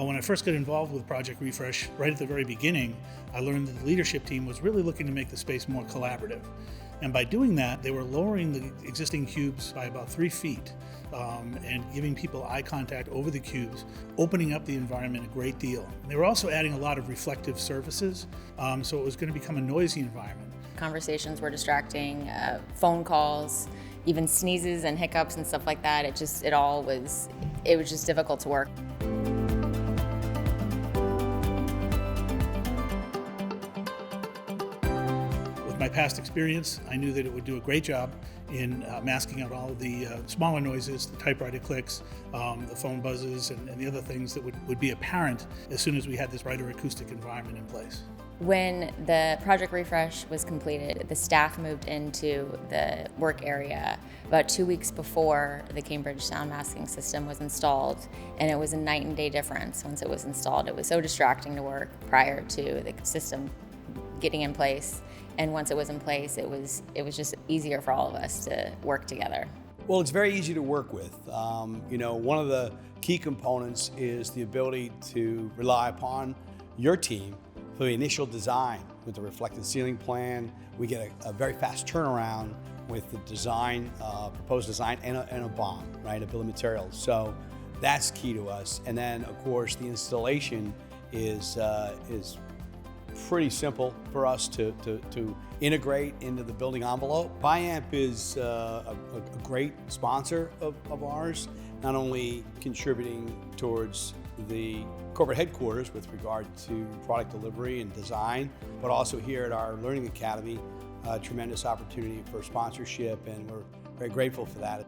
Well, when I first got involved with Project Refresh, right at the very beginning, I learned that the leadership team was really looking to make the space more collaborative. And by doing that, they were lowering the existing cubes by about 3 feet and giving people eye contact over the cubes, opening up the environment a great deal. And they were also adding a lot of reflective surfaces, so it was going to become a noisy environment. Conversations were distracting, phone calls, even sneezes and hiccups and stuff like that. It was just difficult to work. With my past experience, I knew that it would do a great job in masking out all of the smaller noises, the typewriter clicks, the phone buzzes, and the other things that would be apparent as soon as we had this brighter acoustic environment in place. When the project refresh was completed, the staff moved into the work area about 2 weeks before the Cambridge sound masking system was installed, and it was a night and day difference once it was installed. It was so distracting to work prior to the system getting in place, and once it was in place, it was just easier for all of us to work together. Well, it's very easy to work with. One of the key components is the ability to rely upon your team for the initial design. With the reflected ceiling plan, we get a very fast turnaround with the design, proposed design, and a BOM, right, a bill of materials. So that's key to us. And then, of course, the installation is pretty simple for us to integrate into the building envelope. Biamp is a great sponsor of ours, not only contributing towards the corporate headquarters with regard to product delivery and design, but also here at our Learning Academy, a tremendous opportunity for sponsorship, and we're very grateful for that.